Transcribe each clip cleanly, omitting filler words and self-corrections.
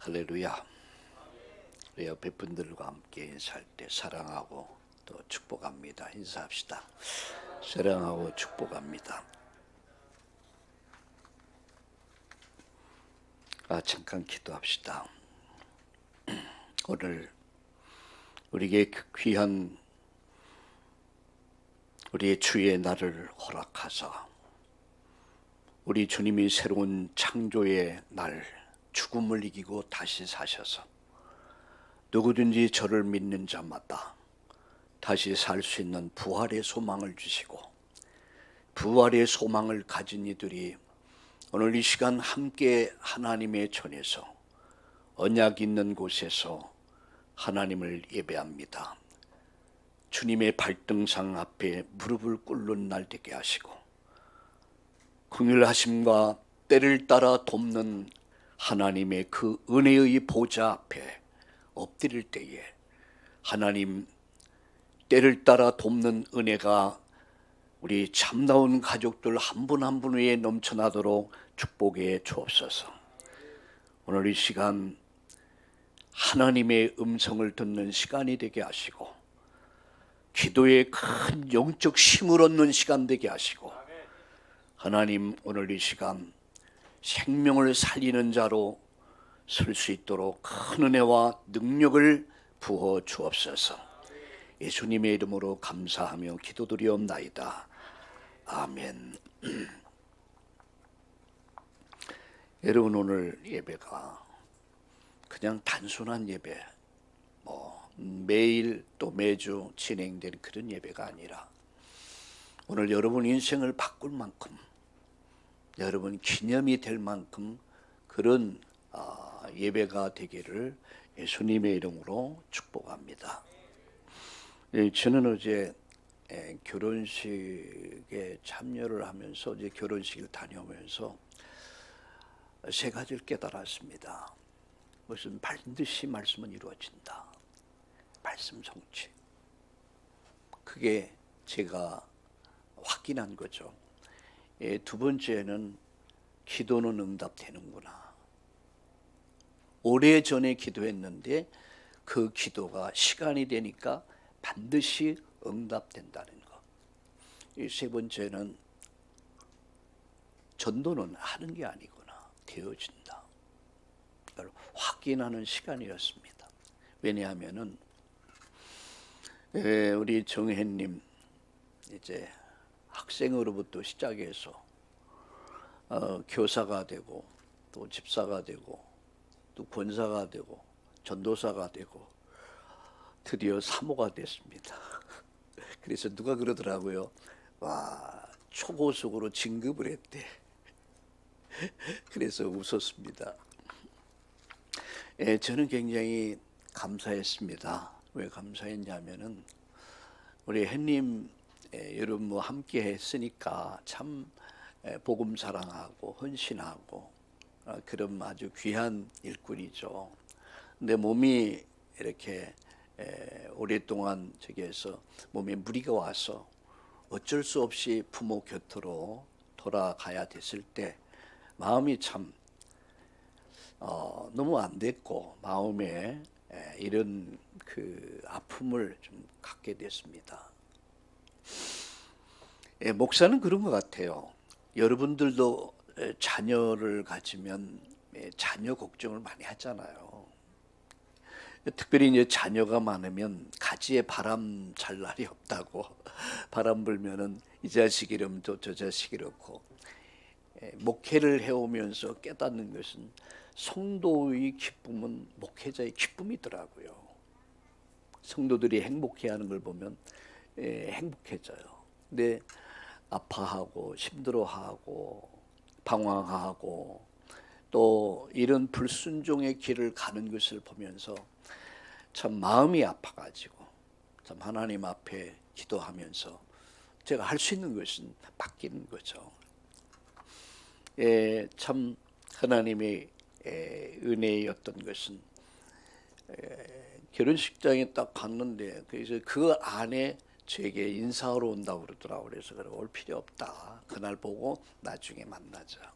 할렐루야. 우리 옆에 분들과 함께 인사할 때 사랑하고 또 축복합니다. 인사합시다. 사랑하고 축복합니다. 잠깐 기도합시다. 오늘 우리에게 귀한 우리의 주의 날을 허락하사 우리 주님이 새로운 창조의 날, 죽음을 이기고 다시 사셔서 누구든지 저를 믿는 자마다 다시 살 수 있는 부활의 소망을 주시고, 부활의 소망을 가진 이들이 오늘 이 시간 함께 하나님의 전에서 언약 있는 곳에서 하나님을 예배합니다. 주님의 발등상 앞에 무릎을 꿇는 날 되게 하시고, 긍휼하심과 때를 따라 돕는 하나님의 그 은혜의 보좌 앞에 엎드릴 때에 하나님 때를 따라 돕는 은혜가 우리 참다운 가족들 한 분 한 분 위에 넘쳐나도록 축복해 주옵소서. 오늘 이 시간 하나님의 음성을 듣는 시간이 되게 하시고, 기도에 큰 영적 힘을 얻는 시간 되게 하시고, 하나님 오늘 이 시간 생명을 살리는 자로 설 수 있도록 큰 은혜와 능력을 부어 주옵소서. 예수님의 이름으로 감사하며 기도드리옵나이다. 아멘. 여러분, 오늘 예배가 그냥 단순한 예배, 매일 또 매주 진행되는 그런 예배가 아니라 오늘 여러분 인생을 바꿀 만큼, 여러분 기념이 될 만큼 그런 예배가 되기를 예수님의 이름으로 축복합니다. 저는 어제 결혼식에 참여를 하면서, 이제 결혼식을 다녀오면서 세 가지를 깨달았습니다. 무슨 반드시 말씀은 이루어진다. 말씀 성취. 그게 제가 확인한 거죠. 두 번째는 기도는 응답되는구나. 오래전에 기도했는데 그 기도가 시간이 되니까 반드시 응답된다는 것. 이 세 번째는 전도는 하는 게 아니구나. 되어진다. 이걸 확인하는 시간이었습니다. 왜냐하면은 우리 정혜님 이제 학생으로부터 시작해서 교사가 되고 또 집사가 되고 또 권사가 되고 전도사가 되고 드디어 사모가 됐습니다. 그래서 누가 그러더라고요. 와, 초고속으로 진급을 했대. 그래서 웃었습니다. 저는 굉장히 감사했습니다. 왜 감사했냐면은 우리 햇님 여러분 함께 했으니까 참 복음 사랑하고 헌신하고 그런 아주 귀한 일꾼이죠. 근데 몸이 이렇게 오랫동안 저기에서 몸에 무리가 와서 어쩔 수 없이 부모 곁으로 돌아가야 됐을 때 마음이 참 너무 안 됐고, 마음에 이런 그 아픔을 좀 갖게 됐습니다. 목사는 그런 것 같아요. 여러분들도 자녀를 가지면 자녀 걱정을 많이 하잖아요. 특별히 이제 자녀가 많으면 가지에 바람 잘 날이 없다고. 바람 불면은 이 자식 이름 또 저 자식 이렇고. 목회를 해오면서 깨닫는 것은 성도의 기쁨은 목회자의 기쁨이더라고요. 성도들이 행복해하는 걸 보면 행복해져요. 근데 아파하고 힘들어하고 방황하고 또 이런 불순종의 길을 가는 것을 보면서 참 마음이 아파가지고 참 하나님 앞에 기도하면서 제가 할 수 있는 것은 바뀌는 거죠. 참 하나님의 은혜였던 것은 결혼식장에 딱 갔는데, 그래서 그 안에 저에게 인사하러 온다고 그러더라고요. 그래서 올 필요 없다. 그날 보고 나중에 만나자.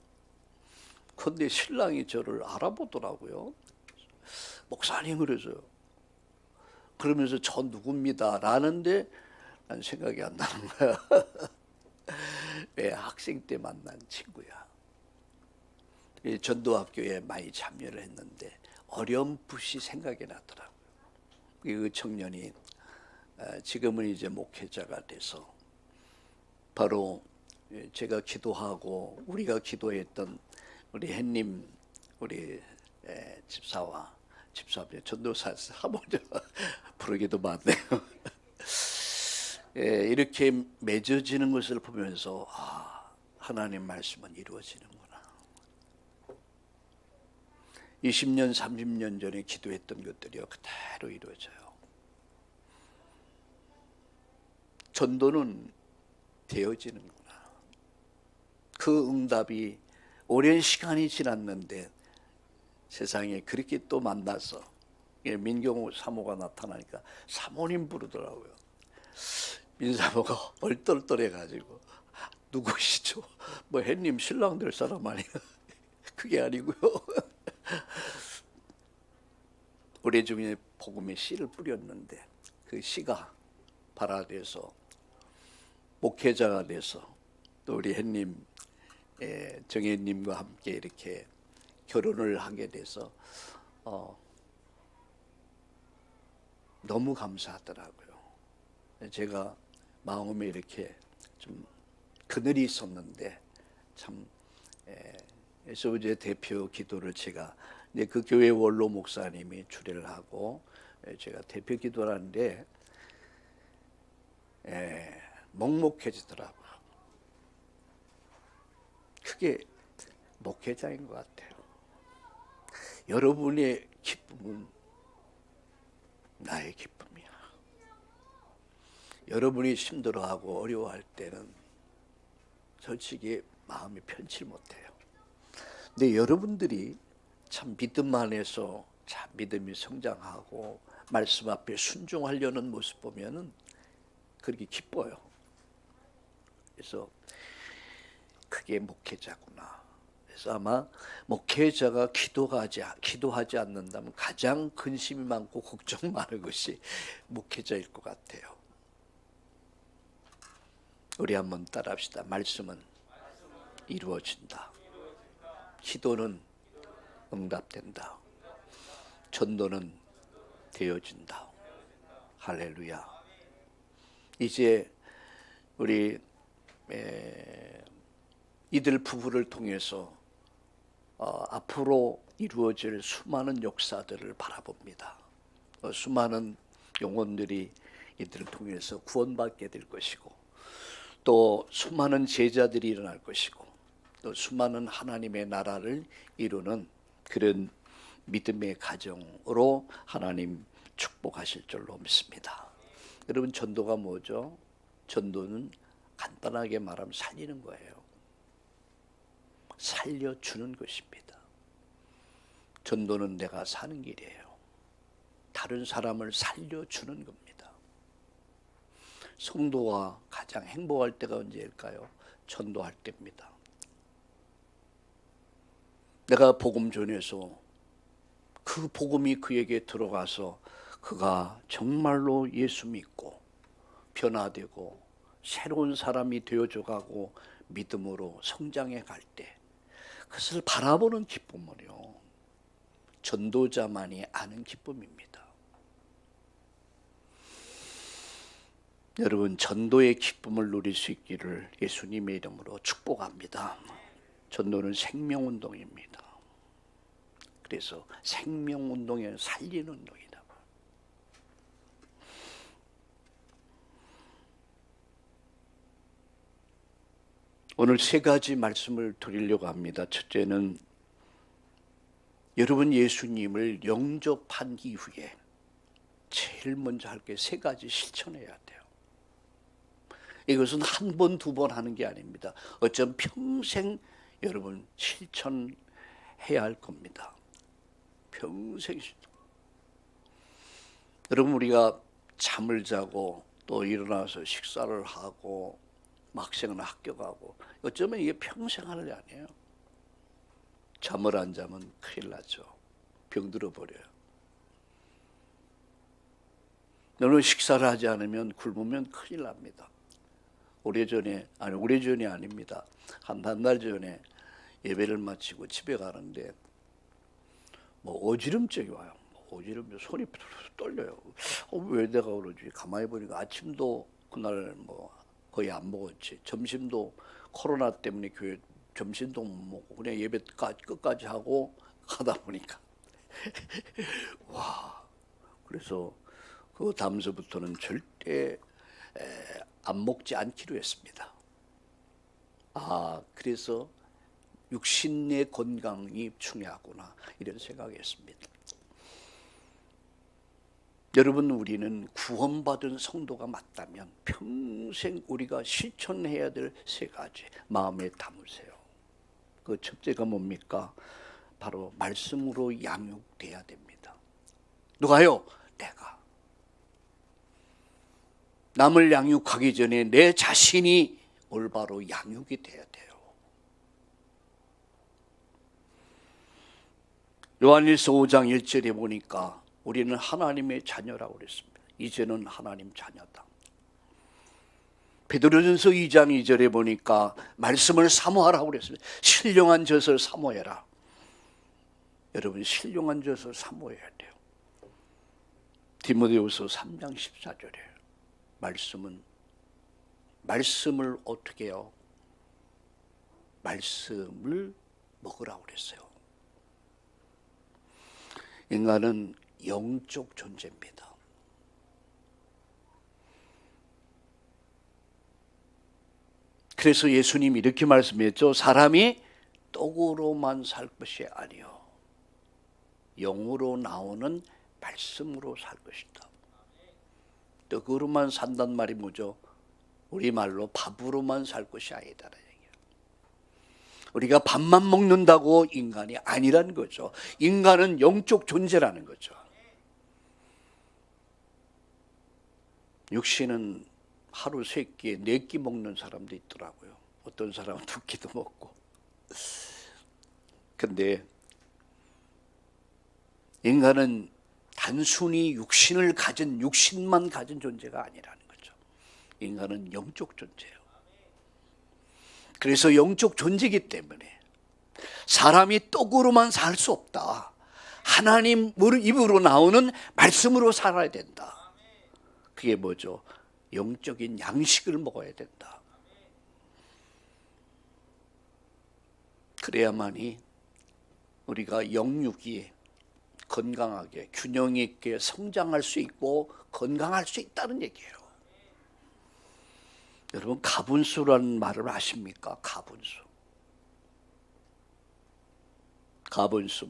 근데 신랑이 저를 알아보더라고요. 목사님 그래서요. 그러면서 저 누굽니다 라는데 난 생각이 안 나는 거야. 왜? 학생 때 만난 친구야. 전도학교에 많이 참여를 했는데 어렴풋이 생각이 나더라고요. 그 청년이 지금은 이제 목회자가 돼서 바로 제가 기도하고 우리가 기도했던 우리 햇님 우리 집사와 집사님 전도사 사모님 부르기도 많네요. 이렇게 맺어지는 것을 보면서 하나님 말씀은 이루어지는구나. 20년 30년 전에 기도했던 것들이요 그대로 이루어져요. 전도는 되어지는구나. 그 응답이 오랜 시간이 지났는데 세상에 그렇게 또 만나서 민경호 사모가 나타나니까 사모님 부르더라고요. 민사모가 얼떨떨해가지고 누구시죠? 뭐 햇님 신랑 될 사람 아니에요? 그게 아니고요. 올해 중에 복음의 씨를 뿌렸는데 그 씨가 발화돼서 목회자가 돼서 또 우리 햇님 정혜님과 함께 이렇게 결혼을 하게 돼서 너무 감사하더라고요. 제가 마음에 이렇게 좀 그늘이 있었는데 참 SOG 대표 기도를 제가 그 교회 원로 목사님이 주례를 하고 제가 대표 기도를 하는데 먹먹해지더라고요. 그게 목회자인 것 같아요. 여러분의 기쁨은 나의 기쁨이야. 여러분이 힘들어하고 어려워할 때는 솔직히 마음이 편치 못해요. 근데 여러분들이 참 믿음 안에서 참 믿음이 성장하고 말씀 앞에 순종하려는 모습 보면은 그렇게 기뻐요. 그래서 그게 목회자구나. 그래서 아마 목회자가 기도하지 않는다면 가장 근심이 많고 걱정 많은 것이 목회자일 것 같아요. 우리 한번 따라합시다. 말씀은 이루어진다. 기도는 응답된다. 전도는 되어진다. 할렐루야. 이제 우리 이들 부부를 통해서 앞으로 이루어질 수많은 역사들을 바라봅니다. 수많은 영혼들이 이들을 통해서 구원받게 될 것이고 또 수많은 제자들이 일어날 것이고 또 수많은 하나님의 나라를 이루는 그런 믿음의 가정으로 하나님 축복하실 줄로 믿습니다. 여러분 전도가 뭐죠? 전도는 간단하게 말하면 살리는 거예요. 살려주는 것입니다. 전도는 내가 사는 길이에요. 다른 사람을 살려주는 겁니다. 성도가 가장 행복할 때가 언제일까요? 전도할 때입니다. 내가 복음 전해서 그 복음이 그에게 들어가서 그가 정말로 예수 믿고 변화되고 새로운 사람이 되어져가고 믿음으로 성장해 갈 때 그것을 바라보는 기쁨은요 전도자만이 아는 기쁨입니다. 여러분 전도의 기쁨을 누릴 수 있기를 예수님의 이름으로 축복합니다. 전도는 생명운동입니다. 그래서 생명운동에 살리는 운동이다. 오늘 세 가지 말씀을 드리려고 합니다. 첫째는 여러분 예수님을 영접한 이후에 제일 먼저 할 게 세 가지 실천해야 돼요. 이것은 한 번, 두 번 하는 게 아닙니다. 어쩌면 평생 여러분 실천해야 할 겁니다. 평생 실천. 여러분 우리가 잠을 자고 또 일어나서 식사를 하고 학생은 학교 가고 어쩌면 이게 평생 하는 일 아니에요. 잠을 안 자면 큰일 나죠. 병들어 버려요. 너는 식사를 하지 않으면 굶으면 큰일 납니다. 오래전이 아닙니다. 한 달 전에 예배를 마치고 집에 가는데 어지럼증이 와요. 어지럼증, 손이 떨려요. 왜 내가 그러지? 가만히 보니까 아침도 그날 거의 안 먹었지. 점심도 코로나 때문에 교회 점심도 못 먹고 그냥 예배 끝까지 하고 가다 보니까 와. 그래서 그 다음서부터는 절대 안 먹지 않기로 했습니다. 그래서 육신의 건강이 중요하구나 이런 생각했습니다. 여러분, 우리는 구원받은 성도가 맞다면 평생 우리가 실천해야 될 세 가지 마음에 담으세요. 그 첫째가 뭡니까? 바로 말씀으로 양육돼야 됩니다. 누가요? 내가. 남을 양육하기 전에 내 자신이 올바로 양육이 돼야 돼요. 요한일서 5장 1절에 보니까 우리는 하나님의 자녀라고 그랬습니다. 이제는 하나님 자녀다. 베드로전서 2장 2절에 보니까 말씀을 사모하라고 그랬습니다. 신령한 젖을 사모해라. 여러분, 신령한 젖을 사모해야 돼요. 디모데후서 3장 14절에 말씀을 어떻게 해요? 말씀을 먹으라고 그랬어요. 인간은 영적 존재입니다. 그래서 예수님이 이렇게 말씀했죠. 사람이 떡으로만 살 것이 아니요 영으로 나오는 말씀으로 살 것이다. 떡으로만 산단 말이 뭐죠? 우리말로 밥으로만 살 것이 아니다라는 얘기예요. 우리가 밥만 먹는다고 인간이 아니라는 거죠. 인간은 영적 존재라는 거죠. 육신은 하루 3끼, 4끼 먹는 사람도 있더라고요. 어떤 사람은 2끼도 먹고. 근데 인간은 단순히 육신만 가진 존재가 아니라는 거죠. 인간은 영적 존재예요. 그래서 영적 존재이기 때문에 사람이 떡으로만 살 수 없다. 하나님 입으로 나오는 말씀으로 살아야 된다. 그게 뭐죠? 영적인 양식을 먹어야 된다. 그래야만이 우리가 영육이 건강하게 균형 있게 성장할 수 있고 건강할 수 있다는 얘기예요. 여러분, 가분수라는 말을 아십니까? 가분수.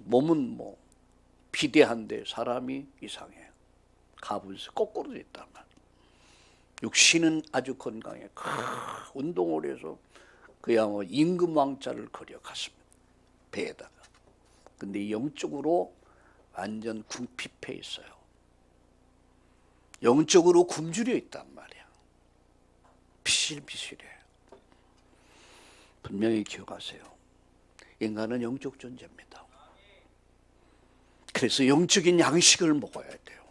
몸은 비대한데 사람이 이상해요. 가분수 거꾸로 돼 있단 말이에요. 육신은 아주 건강해. 운동을 해서 그야 임금왕자를 그려갔습니다. 배에다가. 근데 영적으로 완전 궁핍해 있어요. 영적으로 굶주려 있단 말이야. 비실비실해. 분명히 기억하세요. 인간은 영적 존재입니다. 그래서 영적인 양식을 먹어야 돼요.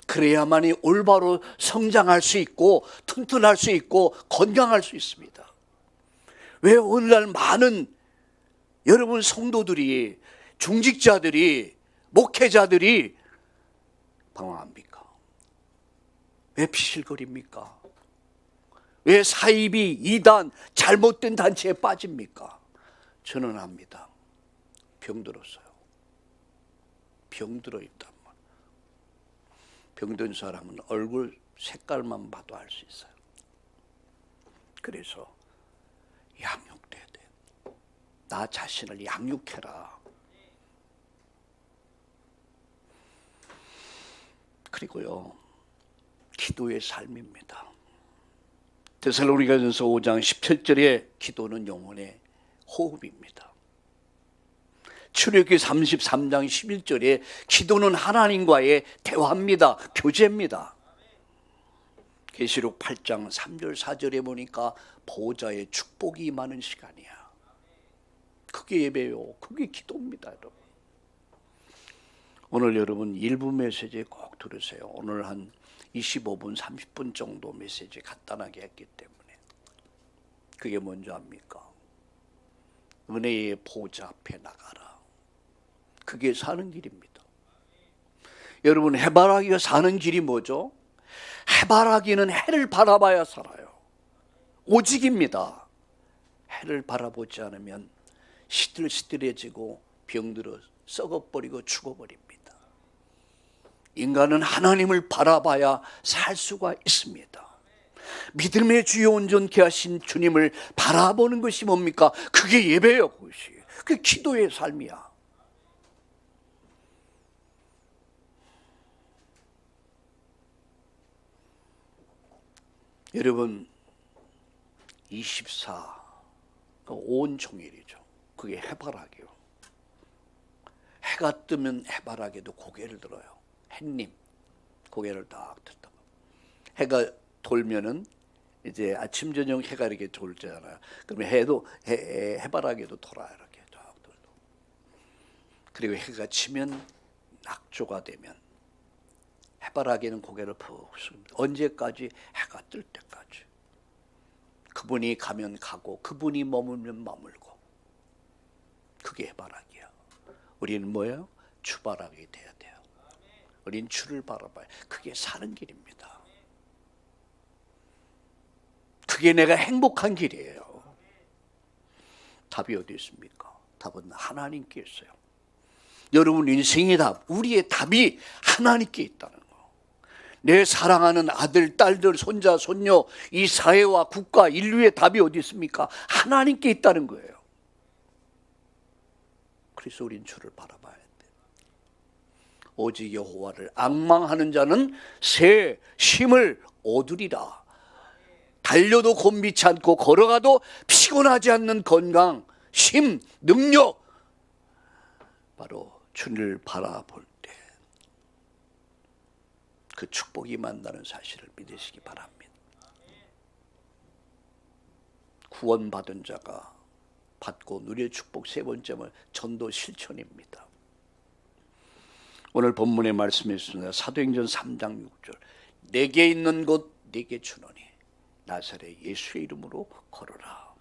그래야만이 올바로 성장할 수 있고 튼튼할 수 있고 건강할 수 있습니다. 왜 오늘날 많은 여러분 성도들이, 중직자들이, 목회자들이 방황합니까? 왜 피실거립니까? 왜 사이비, 이단, 잘못된 단체에 빠집니까? 저는 압니다. 병들었어요. 병들어 있단 말이에요. 병든 사람은 얼굴 색깔만 봐도 알 수 있어요. 그래서 양육돼야 돼. 나 자신을 양육해라. 그리고요, 기도의 삶입니다. 데살로니가전서 5장 17절에 기도는 영혼의 호흡입니다. 출애굽기 33장 11절에 기도는 하나님과의 대화입니다. 교제입니다. 계시록 8장 3절 4절에 보니까 보호자의 축복이 임하는 시간이야. 그게 예배요. 그게 기도입니다, 여러분. 오늘 여러분 일부 메시지 꼭 들으세요. 오늘 한 25분, 30분 정도 메시지 간단하게 했기 때문에. 그게 뭔지 압니까? 은혜의 보좌 앞에 나가라. 그게 사는 길입니다. 여러분, 해바라기가 사는 길이 뭐죠? 해바라기는 해를 바라봐야 살아요. 오직입니다. 해를 바라보지 않으면 시들시들해지고 병들어 썩어버리고 죽어버립니다. 인간은 하나님을 바라봐야 살 수가 있습니다. 믿음의 주요 온전케 하신 주님을 바라보는 것이 뭡니까? 그게 예배예요. 그것이. 그게 기도의 삶이야. 여러분, 24 온종일이죠. 그게 해바라기요. 해가 뜨면 해바라기도 고개를 들어요. 햇님 고개를 딱 들다. 해가 돌면은 이제 아침 저녁 해가 이렇게 돌잖아요. 그러면 해바라기도 돌아요. 이렇게 쫙 돌고. 그리고 해가 지면 낙조가 되면 해바라기는 고개를 푹 숙입니다. 언제까지? 해가 뜰 때까지. 그분이 가면 가고 그분이 머물면 머물고. 그게 해바라기야. 우리는 뭐예요? 주바라기 돼야 돼요. 우린 주를 바라봐요. 그게 사는 길입니다. 그게 내가 행복한 길이에요. 답이 어디 있습니까? 답은 하나님께 있어요. 여러분 인생의 답, 우리의 답이 하나님께 있다는 거. 내 사랑하는 아들, 딸들, 손자, 손녀, 이 사회와 국가, 인류의 답이 어디 있습니까? 하나님께 있다는 거예요. 그래서 우린 주를 바라봐야 돼. 오직 여호와를 앙망하는 자는 새 힘을 얻으리라. 달려도 곤비치 않고 걸어가도 피곤하지 않는 건강, 힘, 능력. 바로 주를 바라볼 때 그 축복이 만나는 사실을 믿으시기 바랍니다. 구원받은 자가 받고 누릴 축복 세 번째는 전도 실천입니다. 오늘 본문의 말씀이 있습니다. 사도행전 3장 6절. 내게 있는 것 내게 주노니 나사렛 예수의 이름으로 걸어라.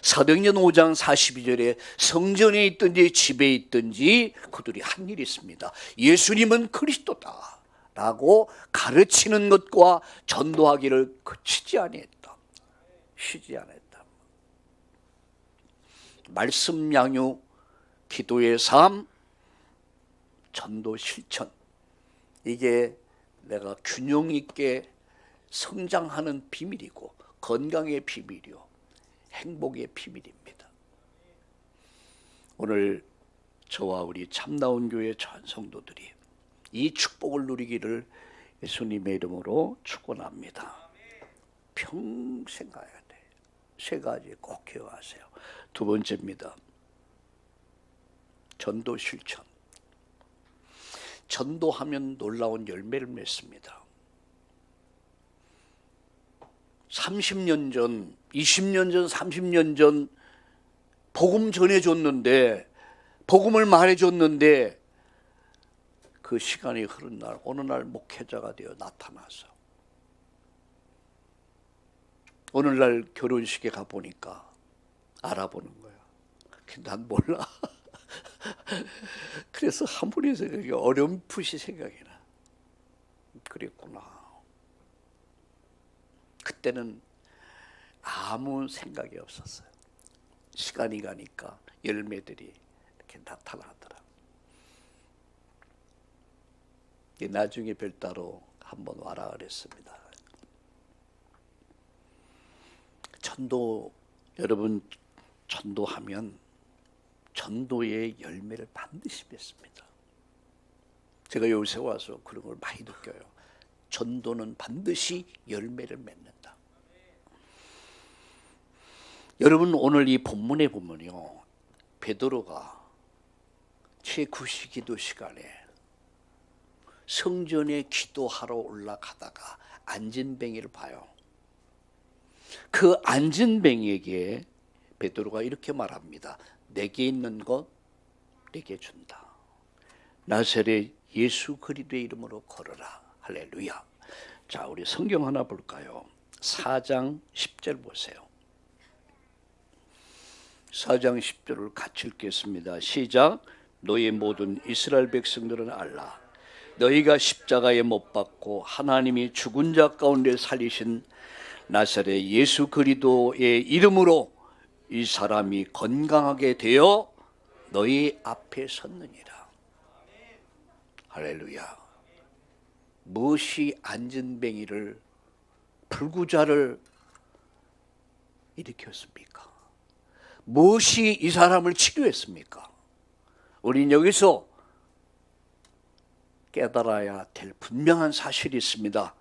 사도행전 5장 42절에 성전에 있든지 집에 있든지 그들이 한 일이 있습니다. 예수님은 그리스도다 라고 가르치는 것과 전도하기를 그치지 아니했다. 쉬지 않았다. 말씀 양육, 기도의 삶, 전도 실천. 이게 내가 균형 있게 성장하는 비밀이고 건강의 비밀이요 행복의 비밀입니다. 오늘 저와 우리 참나온 교회 전 성도들이 이 축복을 누리기를 예수님의 이름으로 축원합니다. 평생 가야 돼. 세 가지 꼭 기억하세요. 두 번째입니다. 전도 실천. 전도하면 놀라운 열매를 맺습니다. 30년 전, 20년 전, 30년 전 복음 전해줬는데, 복음을 말해줬는데 그 시간이 흐른 날 어느 날 목회자가 되어 나타나서 오늘날 결혼식에 가보니까 알아보는 거야. 근데 난 몰라. 그래서 한 분이 생각이 어렴풋이 생각이 나. 그랬구나. 그때는 아무 생각이 없었어요. 시간이 가니까 열매들이 이렇게 나타나더라. 나중에 별따로 한번 와라 그랬습니다. 전도, 여러분 전도하면 전도의 열매를 반드시 맺습니다. 제가 요새 와서 그런 걸 많이 느껴요. 전도는 반드시 열매를 맺는다. 여러분 오늘 이 본문에 보면요, 베드로가 제9시 기도 시간에 성전에 기도하러 올라가다가 앉은 뱅이를 봐요. 그 앉은 뱅이에게 베드로가 이렇게 말합니다. 내게 있는 것 내게 준다. 나사렛 예수 그리스도의 이름으로 걸어라. 할렐루야. 자, 우리 성경 하나 볼까요? 4장 10절 보세요. 4장 10절을 같이 읽겠습니다. 시작. 너희 모든 이스라엘 백성들은 알라. 너희가 십자가에 못 박고 하나님이 죽은 자 가운데 살리신 나사렛 예수 그리스도의 이름으로 이 사람이 건강하게 되어 너희 앞에 섰느니라. 할렐루야. 무엇이 안진뱅이를 불구자를 일으켰습니까? 무엇이 이 사람을 치료했습니까? 우리는 여기서 깨달아야 될 분명한 사실이 있습니다.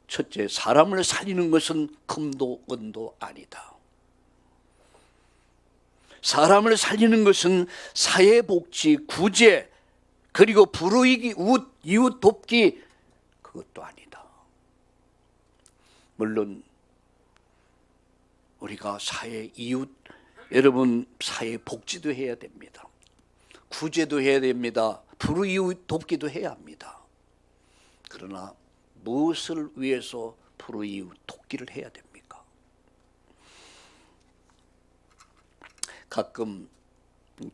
첫째, 사람을 살리는 것은 금도 은도 아니다. 사람을 살리는 것은 사회복지, 구제, 그리고 불우이기, 이웃 돕기, 그것도 아니다. 물론 우리가 이웃, 여러분 사회복지도 해야 됩니다. 구제도 해야 됩니다. 불우이웃 돕기도 해야 합니다. 그러나 무엇을 위해서 불우이웃 돕기를 해야 됩니까? 가끔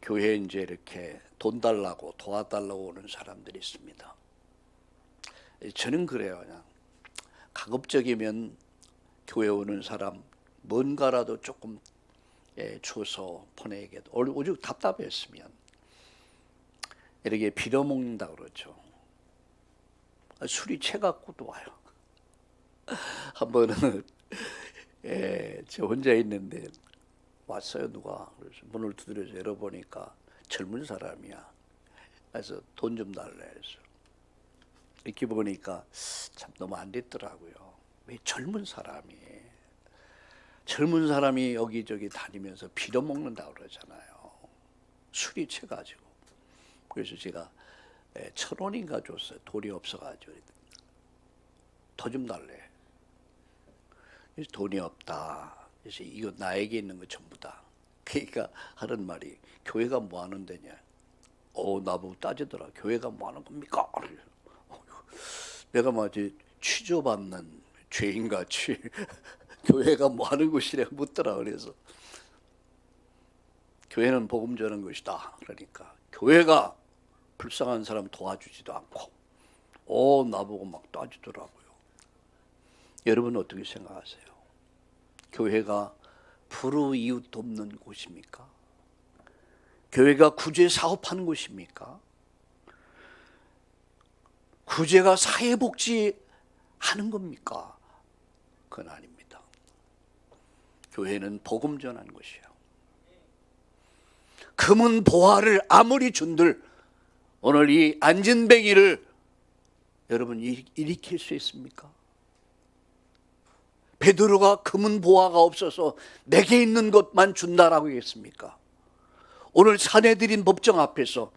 교회에 이제 이렇게 돈 달라고 도와달라고 오는 사람들이 있습니다. 저는 그래요. 그냥 가급적이면 교회 오는 사람 뭔가라도 조금 줘서 보내야겠다. 오죽 답답했으면 이렇게 빌어먹는다 그러죠. 술이 채갖고도 와요. 한 번은 저 혼자 있는데 왔어요, 누가. 그래서 문을 두드려서 열어보니까 젊은 사람이야. 그래서 돈 좀 달래 해서 이렇게 보니까 참 너무 안 됐더라고요. 왜 젊은 사람이 여기저기 다니면서 빌어먹는다 그러잖아요. 술이 채가지고. 그래서 제가 1,000원인가 줬어요. 돈이 없어가지고. 더 좀 달래. 그래서 돈이 없다. 그래서 이거 나에게 있는 거 전부 다. 그러니까 하는 말이 교회가 뭐 하는 데냐. 나보고 따지더라. 교회가 뭐 하는 겁니까? 내가 마치 취조받는 죄인같이 교회가 뭐 하는 곳이래 묻더라. 그래서 교회는 복음 전하는 것이다. 그러니까 교회가 불쌍한 사람 도와주지도 않고 나보고 막 따지더라고요. 여러분 어떻게 생각하세요? 교회가 불우이웃 돕는 곳입니까? 교회가 구제 사업하는 곳입니까? 구제가 사회복지 하는 겁니까? 그건 아닙니다. 교회는 복음 전하는 곳이에요. 금은 보화를 아무리 준들 오늘 이 안진뱅이를 여러분 일으킬 수 있습니까? 베드로가 금은 보화가 없어서 내게 있는 것만 준다라고 했습니까? 오늘 사내들인 법정 앞에서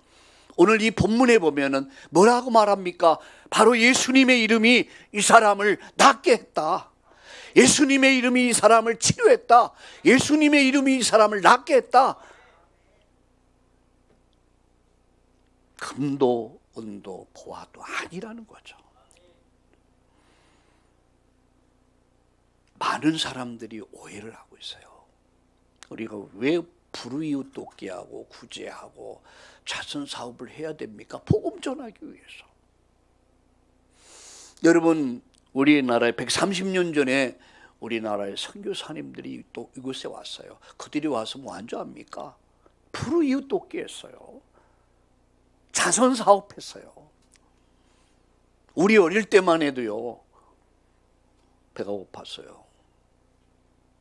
오늘 이 본문에 보면은 뭐라고 말합니까? 바로 예수님의 이름이 이 사람을 낫게 했다. 예수님의 이름이 이 사람을 치료했다. 예수님의 이름이 이 사람을 낫게 했다. 금도 은도 보화도 아니라는 거죠. 많은 사람들이 오해를 하고 있어요. 우리가 왜 불우이웃 돕기하고 구제하고 자선 사업을 해야 됩니까? 복음 전하기 위해서. 여러분, 우리나라에 130년 전에 우리나라의 선교사님들이 또 이곳에 왔어요. 그들이 와서 뭐 안 좋아합니까? 불우이웃 돕기 했어요. 자선 사업했어요. 우리 어릴 때만 해도요, 배가 고팠어요.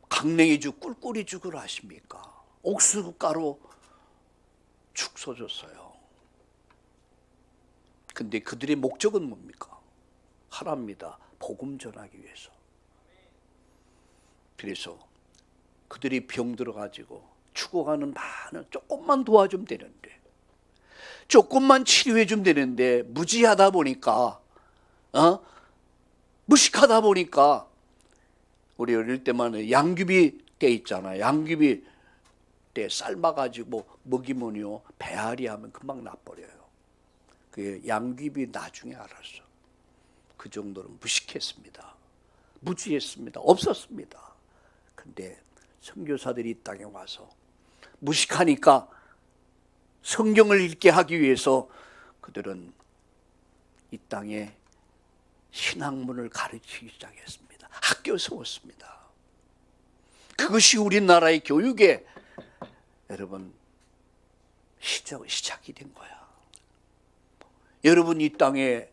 강냉이죽, 꿀꿀이죽을 아십니까? 옥수수가루 죽 쏘줬어요. 근데 그들의 목적은 뭡니까? 하나입니다. 복음 전하기 위해서. 그래서 그들이 병 들어가지고 죽어가는 많은, 조금만 도와주면 되는데, 조금만 치료해주면 되는데 무지하다 보니까, 무식하다 보니까, 우리 어릴 때만 양귀비 때 있잖아요. 양귀비 때 삶아가지고 먹이면요, 배앓이 하면 금방 나버려요. 그 양귀비 나중에 알았어. 그 정도로 무식했습니다. 무지했습니다. 없었습니다. 근데 선교사들이 이 땅에 와서 무식하니까 성경을 읽게 하기 위해서 그들은 이 땅에 신학문을 가르치기 시작했습니다. 학교 세웠습니다. 그것이 우리나라의 교육의 여러분 시작이 된 거야. 여러분 이 땅에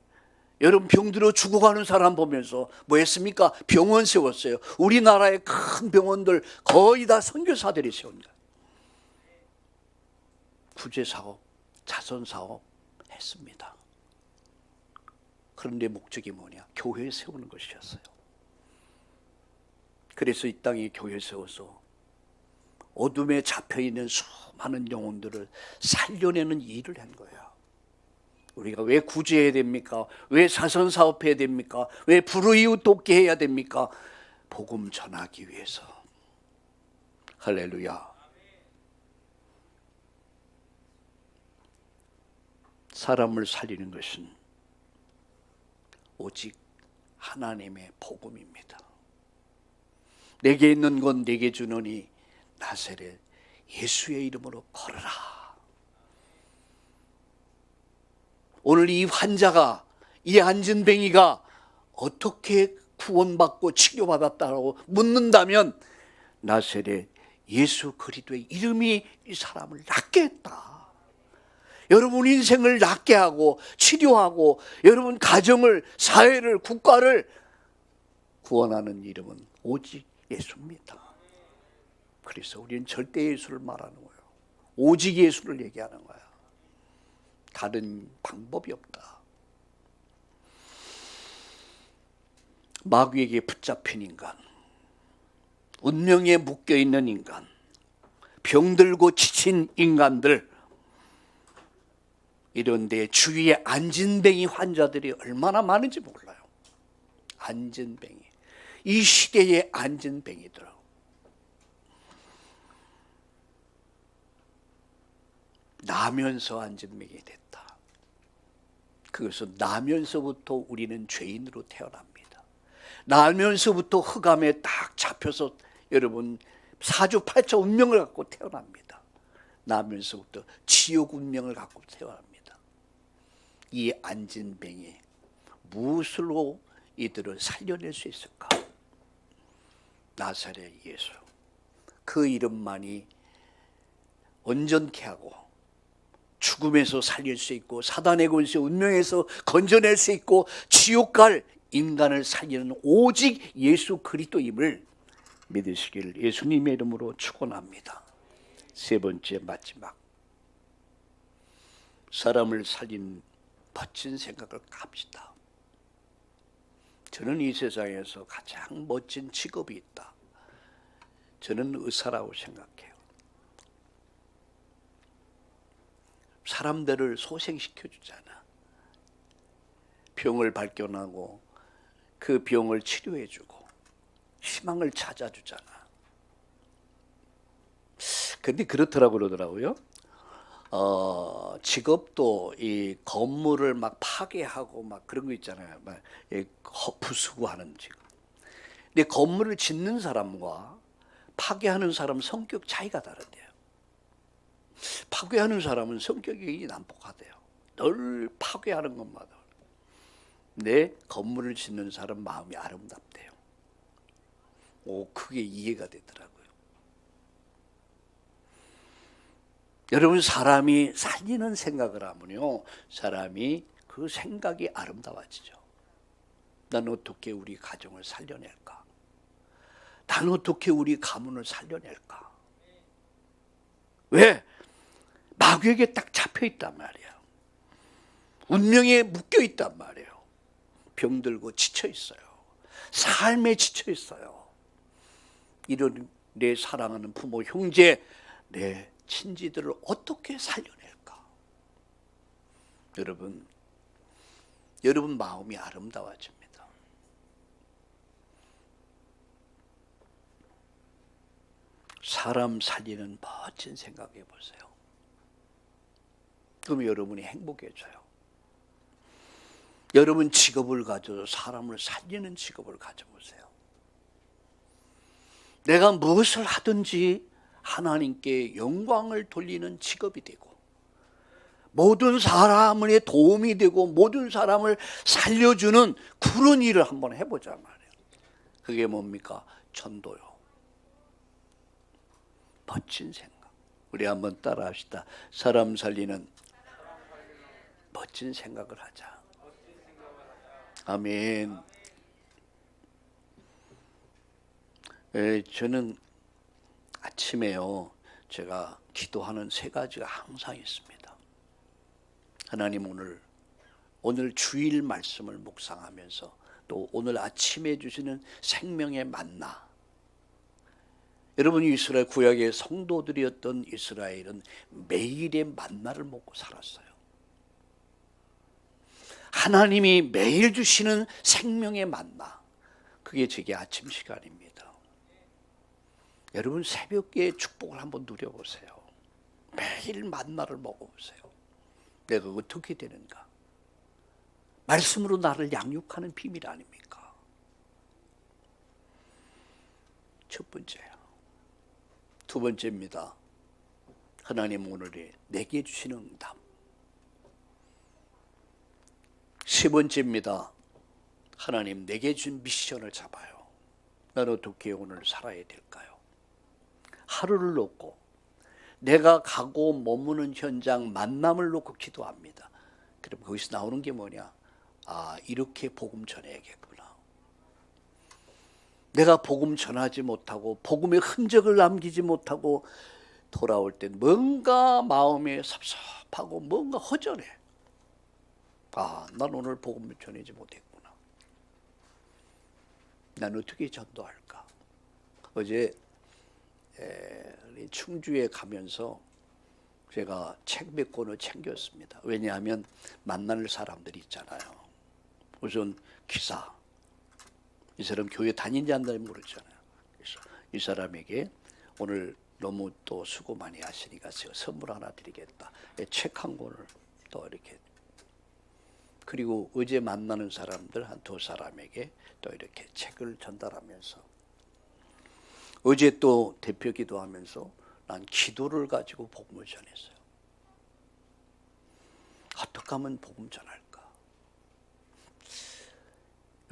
여러분 병들어 죽어가는 사람 보면서 뭐 했습니까? 병원 세웠어요. 우리나라의 큰 병원들 거의 다 선교사들이 세운 거예요. 구제사업, 자선사업 했습니다. 그런데 목적이 뭐냐? 교회 세우는 것이었어요. 그래서 이 땅에 교회 세워서 어둠에 잡혀있는 수많은 영혼들을 살려내는 일을 한 거예요. 우리가 왜 구제해야 됩니까? 왜 자선사업해야 됩니까? 왜 불의이웃 돕게 해야 됩니까? 복음 전하기 위해서. 할렐루야. 사람을 살리는 것은 오직 하나님의 복음입니다. 내게 있는 건 내게 주노니 나사렛 예수의 이름으로 걸어라. 오늘 이 환자가, 이 안진뱅이가 어떻게 구원받고 치료받았다고 묻는다면 나사렛 예수 그리스도의 이름이 이 사람을 낫게 했다. 여러분 인생을 낫게 하고 치료하고 여러분 가정을, 사회를, 국가를 구원하는 이름은 오직 예수입니다. 그래서 우리는 절대 예수를 말하는 거예요. 오직 예수를 얘기하는 거야. 다른 방법이 없다. 마귀에게 붙잡힌 인간, 운명에 묶여있는 인간, 병들고 지친 인간들, 이런 데 주위에 안진뱅이 환자들이 얼마나 많은지 몰라요. 안진뱅이. 이 시대의 안진뱅이들. 나면서 안진뱅이 됐다. 그것은 나면서부터 우리는 죄인으로 태어납니다. 나면서부터 흑암에 딱 잡혀서 여러분 사주팔자 운명을 갖고 태어납니다. 나면서부터 지옥 운명을 갖고 태어납니다. 이 안진뱅이 무엇으로 이들을 살려낼 수 있을까? 나사렛 예수. 그 이름만이 온전케 하고 죽음에서 살릴 수 있고 사단의 권세 운명에서 건져낼 수 있고 지옥 갈 인간을 살리는 오직 예수 그리스도임을 믿으시길 예수님의 이름으로 축원합니다. 세 번째 마지막, 사람을 살린 멋진 생각을 합시다. 저는 이 세상에서 가장 멋진 직업이 있다. 저는 의사라고 생각해요. 사람들을 소생시켜 주잖아. 병을 발견하고 그 병을 치료해 주고 희망을 찾아주잖아. 근데 그러더라고요. 직업도 이 건물을 막 파괴하고 막 그런 거 있잖아요. 막 부수고 하는 직업. 근데 건물을 짓는 사람과 파괴하는 사람 성격 차이가 다른데요. 파괴하는 사람은 성격이 난폭하대요. 늘 파괴하는 것마다. 근데 건물을 짓는 사람 마음이 아름답대요. 그게 이해가 되더라고요. 여러분 사람이 살리는 생각을 하면요, 사람이 그 생각이 아름다워지죠. 난 어떻게 우리 가정을 살려낼까? 난 어떻게 우리 가문을 살려낼까? 왜? 마귀에게 딱 잡혀있단 말이야. 운명에 묶여있단 말이에요. 병들고 지쳐있어요. 삶에 지쳐있어요. 이런 내 사랑하는 부모, 형제, 내 친지들을 어떻게 살려낼까? 여러분 마음이 아름다워집니다. 사람 살리는 멋진 생각해 보세요. 그럼 여러분이 행복해져요. 여러분 직업을 가져서 사람을 살리는 직업을 가져보세요. 내가 무엇을 하든지 하나님께 영광을 돌리는 직업이 되고 모든 사람의 도움이 되고 모든 사람을 살려주는 그런 일을 한번 해보자 말이에요. 그게 뭡니까? 전도요. 멋진 생각. 우리 한번 따라 합시다. 사람 살리는 멋진 생각을 하자. 아멘. 저는 아침에요, 제가 기도하는 세 가지가 항상 있습니다. 하나님, 오늘 주일 말씀을 묵상하면서 또 오늘 아침에 주시는 생명의 만나. 여러분, 이스라엘 구약의 성도들이었던 이스라엘은 매일의 만나를 먹고 살았어요. 하나님이 매일 주시는 생명의 만나, 그게 제게 아침 시간입니다. 여러분, 새벽에 축복을 한번 누려보세요. 매일 만나를 먹어보세요. 내가 어떻게 되는가? 말씀으로 나를 양육하는 비밀 아닙니까? 첫 번째요. 두 번째입니다. 하나님 오늘에 내게 주시는 응답. 세 번째입니다. 하나님 내게 준 미션을 잡아요. 난 어떻게 오늘 살아야 될까요? 하루를 놓고 내가 가고 머무는 현장 만남을 놓고 기도합니다. 그럼 거기서 나오는 게 뭐냐? 아, 이렇게 복음 전해야겠구나. 내가 복음 전하지 못하고 복음의 흔적을 남기지 못하고 돌아올 땐 뭔가 마음에 섭섭하고 뭔가 허전해. 아, 난 오늘 복음을 전하지 못했구나. 난 어떻게 전도할까? 어제 충주에 가면서 제가 책 몇 권을 챙겼습니다. 왜냐하면 만날 사람들이 있잖아요. 우선 기사, 이 사람 교회 다니는지 안 다니는지 모르잖아요. 그래서 이 사람에게 오늘 너무 또 수고 많이 하시니까 제가 선물 하나 드리겠다. 책 한 권을 또 이렇게, 그리고 어제 만나는 사람들 한 두 사람에게 또 이렇게 책을 전달하면서, 어제 또 대표 기도하면서 난 기도를 가지고 복음을 전했어요. 어떻게 하면 복음 전할까?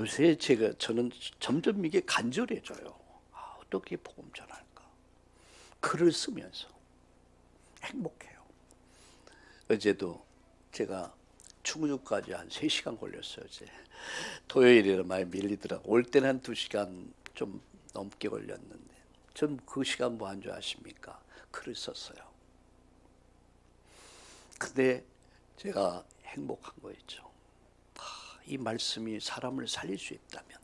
요새 저는 점점 이게 간절해져요. 아, 어떻게 복음 전할까? 글을 쓰면서 행복해요. 어제도 제가 충주까지 한 3시간 걸렸어요. 어제 토요일이라 많이 밀리더라고요. 올 때는 한 2시간 좀 넘게 걸렸는데, 전 그 시간 뭐 한 줄 아십니까? 글을 썼어요. 근데 제가 행복한 거 있죠. 이 말씀이 사람을 살릴 수 있다면,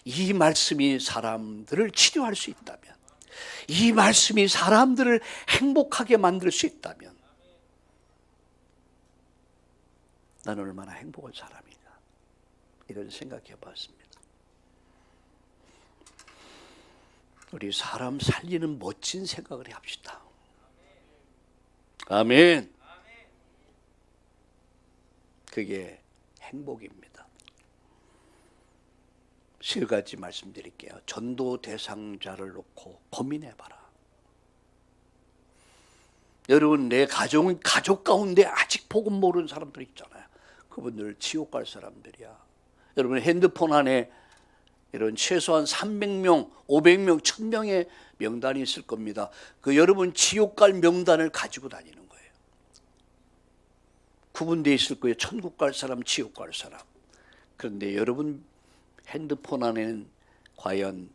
이 말씀이 사람들을 치료할 수 있다면, 이 말씀이 사람들을 행복하게 만들 수 있다면 나는 얼마나 행복한 사람인가, 이런 생각해 봤습니다. 우리 사람 살리는 멋진 생각을 합시다. 아멘. 그게 행복입니다. 세 가지 말씀드릴게요. 전도 대상자를 놓고 고민해봐라. 여러분, 내 가족 가운데 아직 복음 모르는 사람들 있잖아요. 그분들 지옥 갈 사람들이야. 여러분, 핸드폰 안에 이런 최소한 300명, 500명, 1000명의 명단이 있을 겁니다. 그 여러분 지옥 갈 명단을 가지고 다니는 거예요. 구분되어 있을 거예요. 천국 갈 사람, 지옥 갈 사람. 그런데 여러분 핸드폰 안에는 과연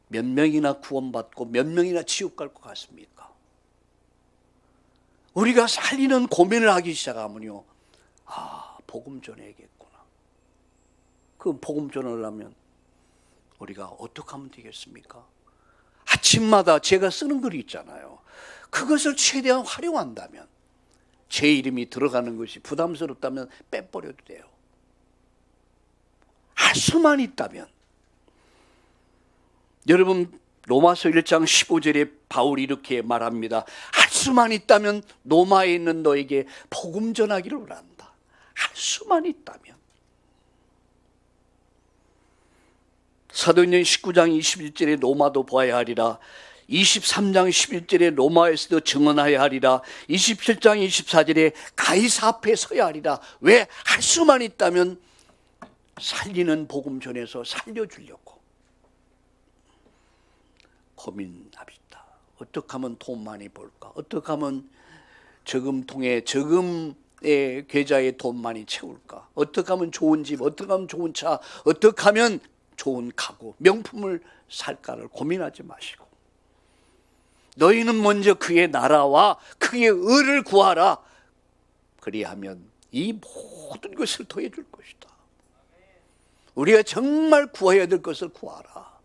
몇 명이나 구원받고 몇 명이나 지옥 갈 것 같습니까? 우리가 살리는 고민을 하기 시작하면요, 아, 복음 전해야겠구나. 그 복음 전하려면 우리가 어떻게 하면 되겠습니까? 아침마다 제가 쓰는 글이 있잖아요. 그것을 최대한 활용한다면, 제 이름이 들어가는 것이 부담스럽다면 빼버려도 돼요. 할 수만 있다면. 여러분, 로마서 1장 15절에 바울이 이렇게 말합니다. 할 수만 있다면 로마에 있는 너에게 복음 전하기를 원한다. 할 수만 있다면. 사도행전 19장 21절에 로마도 보아야 하리라, 23장 11절에 로마에서도 증언하여야 하리라, 27장 24절에 가이사 앞에 서야 하리라. 왜? 할 수만 있다면 살리는 복음 전에서 살려주려고. 고민합시다. 어떻게 하면 돈 많이 벌까? 어떻게 하면 저금통에 저금의 계좌에 돈 많이 채울까? 어떻게 하면 좋은 집, 어떻게 하면 좋은 차, 어떻게 하면 좋은 가구, 명품을 살까를 고민하지 마시고, 너희는 먼저 그의 나라와 그의 의를 구하라. 그리하면 이 모든 것을 더해줄 것이다. 우리가 정말 구해야 될 것을 구하라.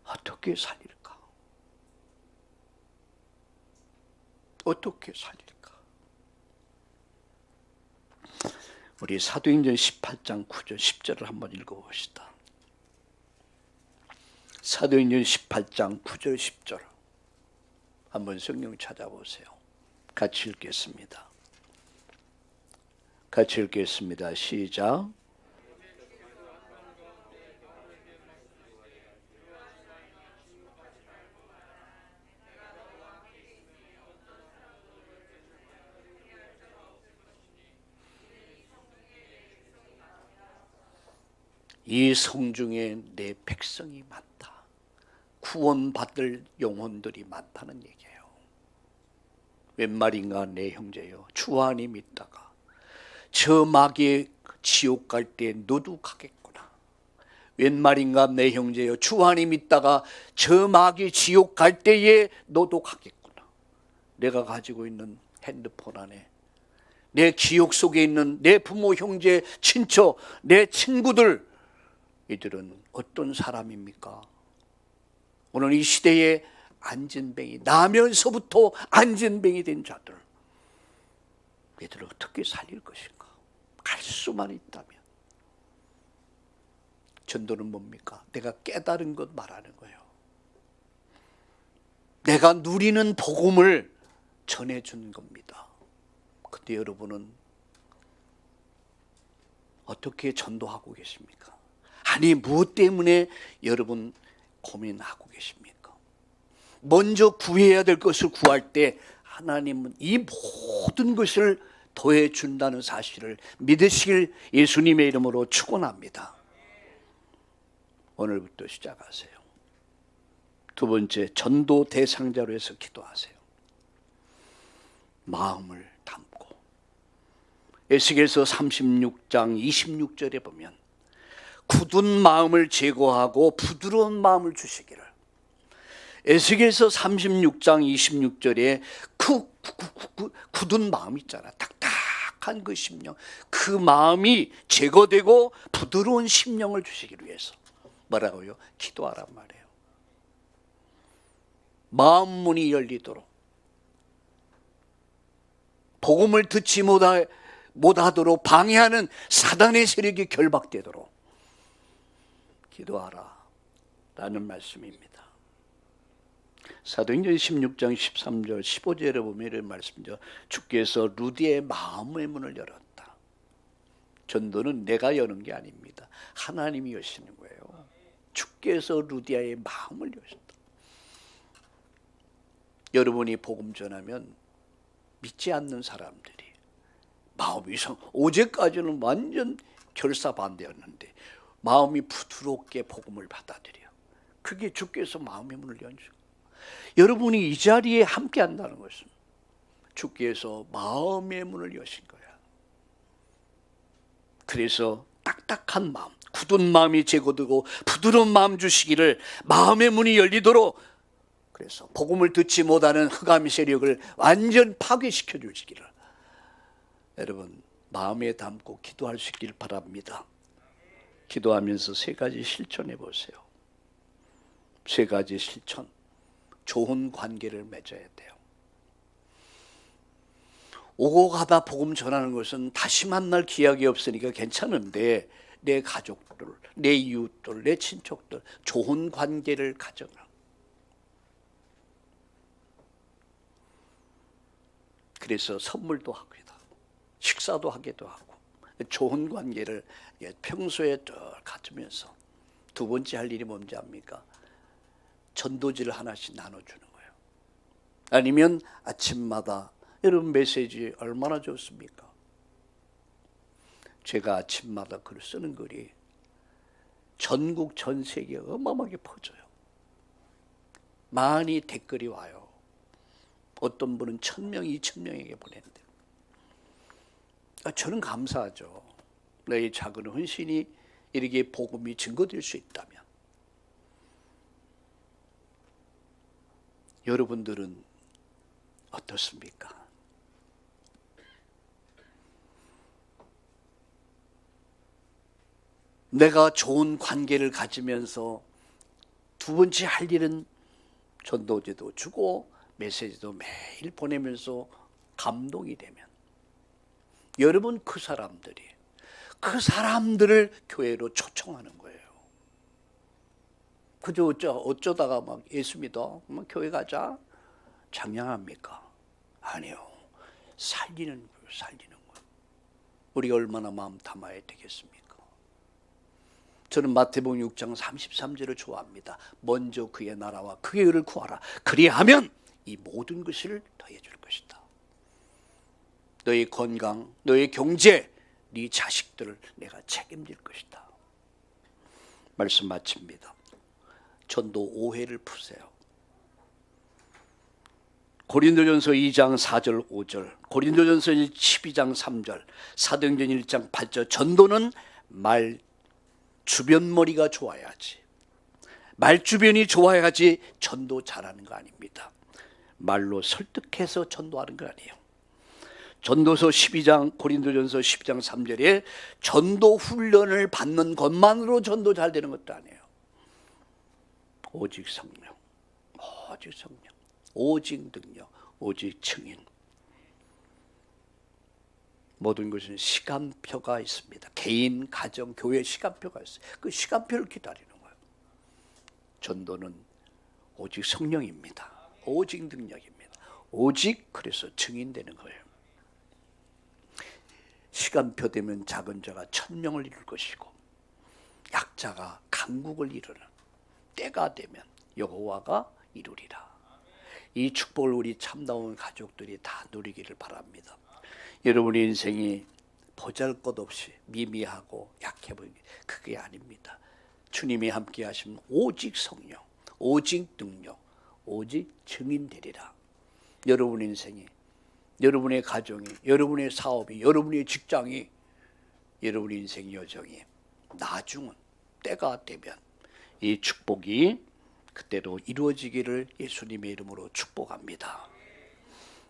어떻게 살릴까? 어떻게 살릴까? 우리 사도행전 18장 9절 10절을 한번 읽어봅시다. 사도행전 18장 9절 10절 한번 성경 찾아보세요. 같이 읽겠습니다. 같이 읽겠습니다. 시작. 이 성중에 내 백성이 많다. 구원받을 영혼들이 많다는 얘기예요. 웬 말인가 내 형제여, 주 안에 믿다가 저 마귀의 지옥 갈 때 너도 가겠구나. 웬 말인가 내 형제여, 주 안에 믿다가 저 마귀 지옥 갈 때에 너도 가겠구나. 내가 가지고 있는 핸드폰 안에 내 기억 속에 있는 내 부모, 형제, 친척, 내 친구들, 이들은 어떤 사람입니까? 오늘 이 시대에 안전뱅이, 나면서부터 안전뱅이 된 자들, 이들을 어떻게 살릴 것인가? 갈 수만 있다면. 전도는 뭡니까? 내가 깨달은 것 말하는 거예요. 내가 누리는 복음을 전해주는 겁니다. 근데 여러분은 어떻게 전도하고 계십니까? 아니, 무엇 때문에 여러분 고민하고 계십니까? 먼저 구해야 될 것을 구할 때 하나님은 이 모든 것을 더해 준다는 사실을 믿으시길 예수님의 이름으로 축원합니다. 오늘부터 시작하세요. 두 번째, 전도 대상자로 해서 기도하세요. 마음을 담고. 에스겔서 36장 26절에 보면 굳은 마음을 제거하고 부드러운 마음을 주시기를. 에스겔서 36장 26절에 굳은 마음 있잖아. 딱딱한 그 심령, 그 마음이 제거되고 부드러운 심령을 주시기를 위해서 뭐라고요? 기도하란 말이에요. 마음 문이 열리도록, 복음을 듣지 못하도록 방해하는 사단의 세력이 결박되도록 기도하라 라는 말씀입니다. 사도행전 16장 13절 15절에 보면 이런 말씀이죠. 주께서 루디의 마음의 문을 열었다. 전도는 내가 여는 게 아닙니다. 하나님이 여시는 거예요. 주께서 루디아의 마음을 여신다. 여러분이 복음 전하면 믿지 않는 사람들이 마음이 이상, 어제까지는 완전 결사반대였는데 마음이 부드럽게 복음을 받아들여. 그게 주께서 마음의 문을 여시고, 여러분이 이 자리에 함께 한다는 것은 주께서 마음의 문을 여신 거야. 그래서 딱딱한 마음, 굳은 마음이 제거되고 부드러운 마음 주시기를, 마음의 문이 열리도록, 그래서 복음을 듣지 못하는 흑암의 세력을 완전 파괴시켜 주시기를 여러분 마음에 담고 기도할 수 있길 바랍니다. 기도하면서 세 가지 실천해 보세요. 세 가지 실천. 좋은 관계를 맺어야 돼요. 오고 가다 복음 전하는 것은 다시 만날 기약이 없으니까 괜찮은데, 내 가족들, 내 이웃들, 내 친척들 좋은 관계를 가져라. 그래서 선물도 하기도 하고, 식사 축사도 하기도 하고 좋은 관계를 평소에 늘 가지면서 두 번째 할 일이 뭔지 압니까? 전도지를 하나씩 나눠주는 거예요. 아니면 아침마다 여러분 메시지 얼마나 좋습니까? 제가 아침마다 글을 쓰는 글이 전국 전 세계에 어마어마하게 퍼져요. 많이 댓글이 와요. 어떤 분은 1000명, 2000명에게 보냈는데 저는 감사하죠. 너의 작은 헌신이 이렇게 복음이 증거될 수 있다면. 여러분들은 어떻습니까? 내가 좋은 관계를 가지면서 두 번째 할 일은 전도지도 주고 메시지도 매일 보내면서 감동이 되면 여러분 그 사람들을 교회로 초청하는 거예요. 그저 어쩌다가 막 예수 믿어? 막 교회 가자? 장량합니까? 아니요. 살리는 거예요. 우리가 얼마나 마음 담아야 되겠습니까? 저는 마태복음 6장 33절을 좋아합니다. 먼저 그의 나라와 그의 의를 구하라. 그리하면 이 모든 것을 더해 줄 것이다. 너의 건강, 너의 경제, 네 자식들을 내가 책임질 것이다. 말씀 마칩니다. 전도 오해를 푸세요. 고린도전서 2장 4절 5절, 고린도전서 12장 3절, 사도행전 1장 8절. 전도는 말 주변머리가 좋아야지, 말 주변이 좋아야지 전도 잘하는 거 아닙니다. 말로 설득해서 전도하는 거 아니에요. 전도서 12장, 고린도전서 12장 3절에 전도 훈련을 받는 것만으로 전도 잘 되는 것도 아니에요. 오직 성령, 오직 성령, 오직 능력, 오직 증인. 모든 것은 시간표가 있습니다. 개인, 가정, 교회 시간표가 있어요. 그 시간표를 기다리는 거예요. 전도는 오직 성령입니다. 오직 능력입니다. 오직 그래서 증인되는 거예요. 시간표 되면 작은 자가 1000명을 이룰 것이고 약자가 강국을 이루는 때가 되면 여호와가 이루리라. 이 축복을 우리 참다운 가족들이 다 누리기를 바랍니다. 여러분의 인생이 보잘것없이 미미하고 약해 보이는 그게 아닙니다. 주님이 함께 하시면 오직 성령, 오직 능력, 오직 증인되리라. 여러분의 인생이, 여러분의 가정이, 여러분의 사업이, 여러분의 직장이, 여러분의 인생 여정이 나중은 때가 되면 이 축복이 그대로 이루어지기를 예수님의 이름으로 축복합니다.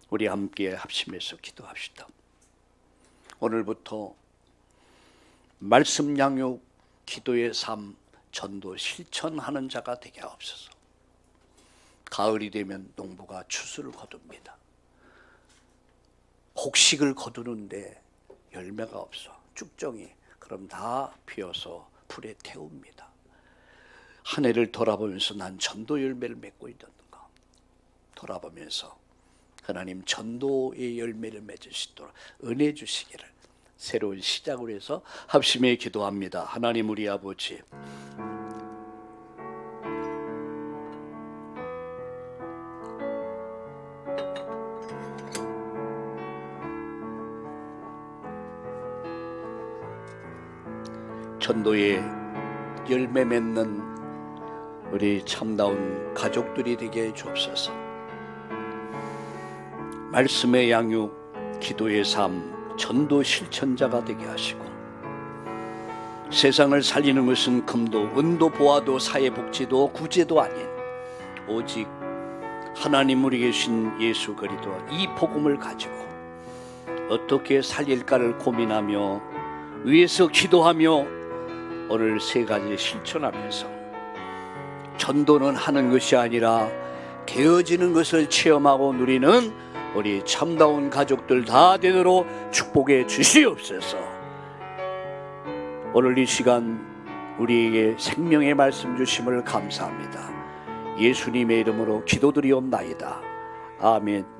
우리 함께 합심해서 기도합시다. 오늘부터 말씀 양육, 기도의 삶, 전도 실천하는 자가 되게 하옵소서. 가을이 되면 농부가 추수를 거둡니다. 곡식을 거두는데 열매가 없어. 쭉정이 그럼 다 피어서 풀에 태웁니다. 한 해를 돌아보면서 난 전도 열매를 맺고 있던가 돌아보면서 하나님 전도의 열매를 맺을 수 있도록 은혜 주시기를 새로운 시작을 해서 합심해 기도합니다. 하나님 우리 아버지, 전도의 열매 맺는 우리 참다운 가족들이 되게 해 주옵소서. 말씀의 양육, 기도의 삶, 전도 실천자가 되게 하시고 세상을 살리는 것은 금도 은도 보화도 사회복지도 구제도 아닌 오직 하나님 우리 계신 예수 그리스도 이 복음을 가지고 어떻게 살릴까를 고민하며 위에서 기도하며 오늘 세 가지 실천하면서 전도는 하는 것이 아니라 되어지는 것을 체험하고 누리는 우리 참다운 가족들 다 되도록 축복해 주시옵소서. 오늘 이 시간 우리에게 생명의 말씀 주심을 감사합니다. 예수님의 이름으로 기도드리옵나이다. 아멘.